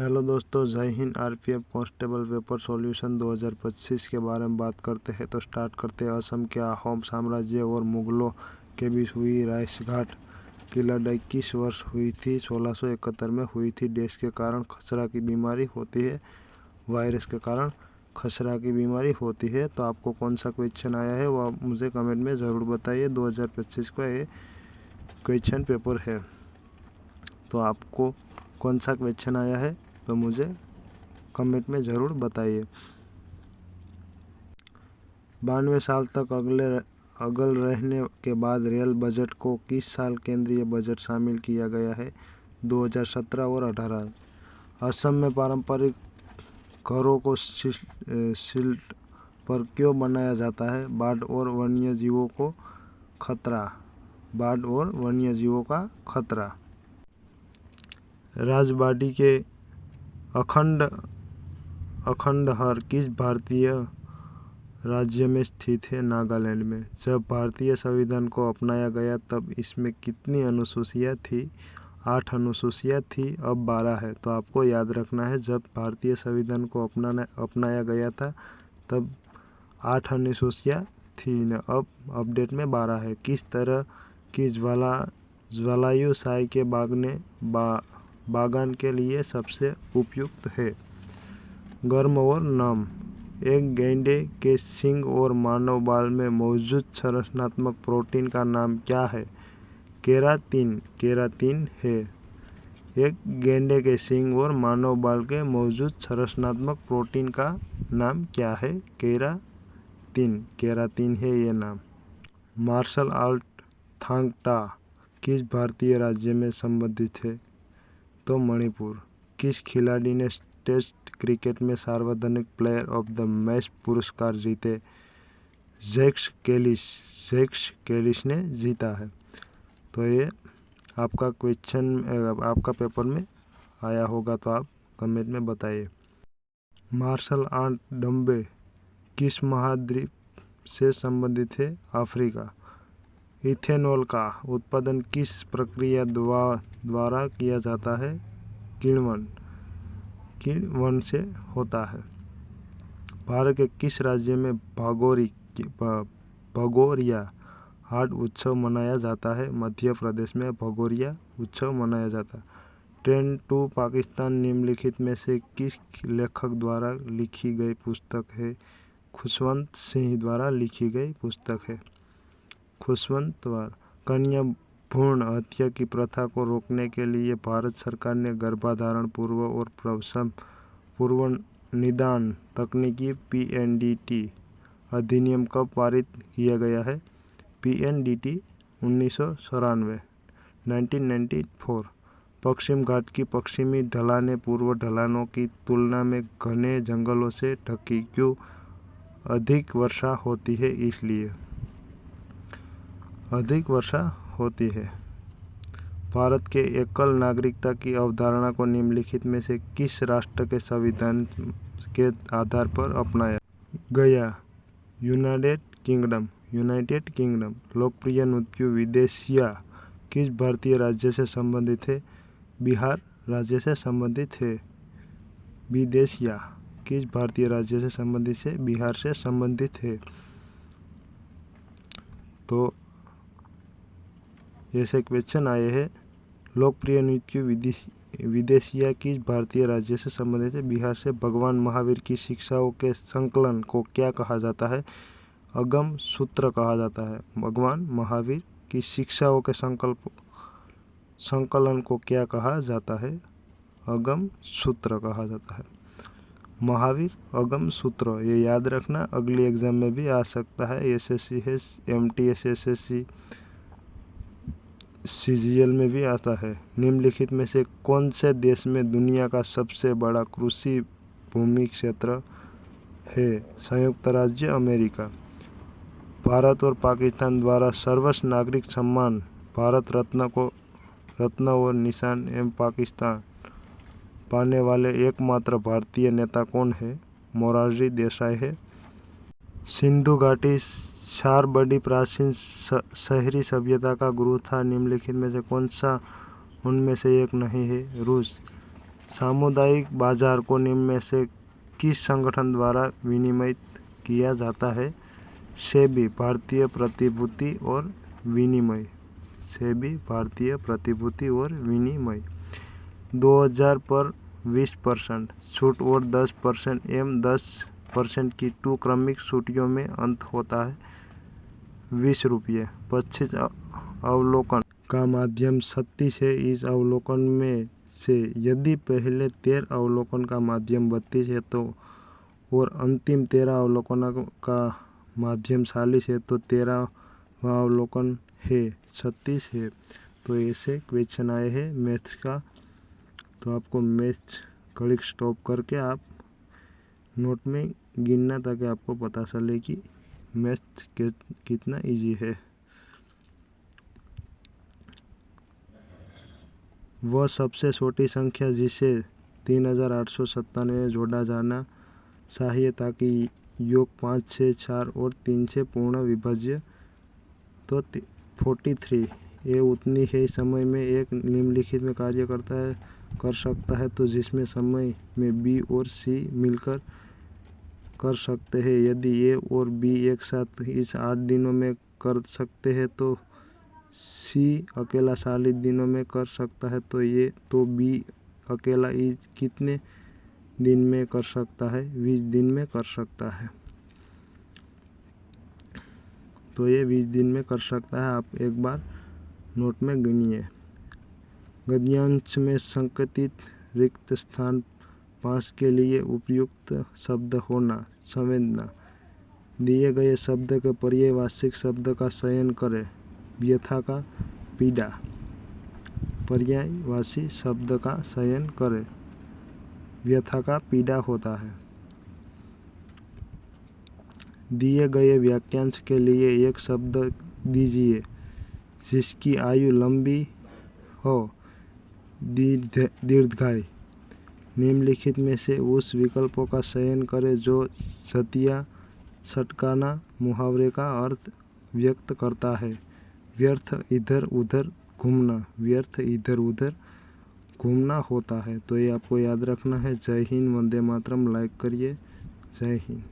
Hello दोस्तों, जय Hind. RPF constable paper solution 2025 के बारे में बात करते हैं। तो स्टार्ट करते हैं। असम के अहोम साम्राज्य और मुगलों के बीच हुई राइसघाट की लड़ाई किस वर्ष हुई थी? 1671 में हुई थी। देश के कारण खसरा की बीमारी होती है। वायरस के कारण खसरा की बीमारी होती है। तो आपको कौन सा क्वेश्चन आया है वो आप मुझे कमेंट में ज़रूर बताइए। 2025 का ये क्वेश्चन पेपर है। तो आपको कौन सा क्वेश्चन आया है तो मुझे कमेंट में ज़रूर बताइए। 92 साल तक अगल रहने के बाद रेल बजट को किस साल केंद्रीय बजट शामिल किया गया है? 2017 और 18। असम में पारंपरिक घरों को सिल्ट पर क्यों बनाया जाता है? बाढ़ और वन्य जीवों को खतरा। बाढ़ और वन्य जीवों का खतरा। राजबाड़ी के अखंडहर किस भारतीय राज्य में स्थित है? नागालैंड में। जब भारतीय संविधान को अपनाया गया तब इसमें कितनी अनुसूचियाँ थी? 8 अनुसूचियाँ थी, अब 12 है। तो आपको याद रखना है, जब भारतीय संविधान को अपनाया गया था तब 8 अनुसूचियाँ थी न, अब अपडेट में 12 है। किस तरह की जलवायु चाय के बागान के लिए सबसे उपयुक्त है? गर्म और नम। एक गैंडे के सींग और मानव बाल में मौजूद संरचनात्मक प्रोटीन का नाम क्या है? केरातिन है। एक गैंडे के सींग और मानव बाल के मौजूद संरचनात्मक प्रोटीन का नाम क्या है? केरातिन है ये नाम। मार्शल आर्ट थांग टा किस भारतीय राज्य में संबंधित है? तो मणिपुर। किस खिलाड़ी ने टेस्ट क्रिकेट में सार्वजनिक प्लेयर ऑफ द मैच पुरस्कार जीते? जैक्स कैलिस ने जीता है। तो ये आपका क्वेश्चन आपका पेपर में आया होगा, तो आप कमेंट में बताइए। मार्शल आर्ट डम्बे किस महाद्वीप से संबंधित है? अफ्रीका। इथेनॉल का उत्पादन किस प्रक्रिया द्वारा किया जाता है? किण्वन से होता है। भारत के किस राज्य में भगोरिया हाट उत्सव मनाया जाता है? मध्य प्रदेश में भगोरिया उत्सव मनाया जाता है। ट्रेन टू पाकिस्तान निम्नलिखित में से किस लेखक द्वारा लिखी गई पुस्तक है? खुशवंत सिंह द्वारा लिखी गई पुस्तक है। खुशवंत द्वारा। कन्या भ्रूण हत्या की प्रथा को रोकने के लिए भारत सरकार ने गर्भाधारण पूर्व और प्रसव पूर्व निदान तकनीकी PNDT अधिनियम कब पारित किया गया है? PNDT 1994। पश्चिम घाट की पश्चिमी ढलानें पूर्व ढलानों की तुलना में घने जंगलों से ढकी क्यों? अधिक वर्षा होती है इसलिए। अधिक वर्षा होती है। भारत के एकल नागरिकता की अवधारणा को निम्नलिखित में से किस राष्ट्र के संविधान के आधार पर अपनाया गया? United kingdom. लोकप्रिय नृत्य विदेशिया किस भारतीय राज्य से संबंधित है? बिहार राज्य से संबंधित है। विदेशिया किस भारतीय राज्य से संबंधित है? बिहार से संबंधित है। तो ऐसे क्वेश्चन आए हैं। लोकप्रिय नृत्य विदेशिया किस भारतीय राज्य से संबंधित है? बिहार से। भगवान महावीर की शिक्षाओं के संकलन को क्या कहा जाता है? अगम सूत्र कहा जाता है। भगवान महावीर की शिक्षाओं के संकलन को क्या कहा जाता है? अगम सूत्र कहा जाता है। महावीर अगम सूत्र, ये याद रखना, अगली एग्जाम में भी आ सकता है। SSC है, MTS SSC CGL में भी आता है। निम्नलिखित में से कौन से देश में दुनिया का सबसे बड़ा कृषि भूमि क्षेत्र है? संयुक्त राज्य अमेरिका। भारत और पाकिस्तान द्वारा सर्वोच्च नागरिक सम्मान भारत रत्न और निशान एवं पाकिस्तान पाने वाले एकमात्र भारतीय नेता कौन है? मोरारजी देसाई है। सिंधु घाटी 4 बड़ी प्राचीन शहरी सभ्यता का गुरु था। निम्नलिखित में से कौन सा उनमें से एक नहीं है? रूस। सामुदायिक बाजार को निम्न में से किस संगठन द्वारा विनियमित किया जाता है? सेबी, भारतीय प्रतिभूति और विनिमय। सेबी, भारतीय प्रतिभूति और विनिमय। 2000 पर 20% छूट और 10% एवं 10% की 2 क्रमिक छुट्टियों में अंत होता है 20 रुपये। 25 अवलोकन का माध्यम 36 है। इस अवलोकन में से यदि पहले 13 अवलोकन का माध्यम 32 है तो और अंतिम 13 अवलोकन का माध्यम 40 है तो 13वां अवलोकन है 36 है। तो ऐसे क्वेश्चन आए हैं मैथ्स का। तो आपको मैथ्स घड़ी स्टॉप करके आप नोट में गिनना ताकि आपको पता चले कि मैथ्स कितना इजी है। वह सबसे छोटी संख्या जिसे 3897 जोड़ा जाना चाहिए ताकि योग 5 से 4 और 3 से पूर्ण विभाज्य तो 43 ये उतनी ही समय में एक निम्नलिखित में कार्य कर सकता है तो जिसमें समय में बी और सी मिलकर कर सकते हैं। यदि ए और बी एक साथ इस 8 दिनों में कर सकते हैं तो सी अकेला 40 दिनों में कर सकता है तो बी अकेला इस कितने दिन में कर सकता है? 20 दिन में कर सकता है। तो ये 20 दिन में कर सकता है। आप एक बार नोट में गिनिए। गद्यांश में संकेतित रिक्त स्थान 5 के लिए उपयुक्त शब्द होना। संवेदना। दिए गए शब्द के पर्यायवाची शब्द का चयन करें। व्यथा का पीड़ा। पर्यायवाची शब्द का चयन करें। व्यथा का पीड़ा होता है। दिए गए वाक्यांश के लिए एक शब्द दीजिए जिसकी आयु लंबी हो। दीर्घायु। निम्नलिखित में से उस विकल्पों का चयन करें जो जतिया सटकाना मुहावरे का अर्थ व्यक्त करता है। व्यर्थ इधर उधर घूमना। व्यर्थ इधर उधर घूमना होता है। तो ये आपको याद रखना है। जय हिंद, वंदे मातरम। लाइक करिए। जय हिंद।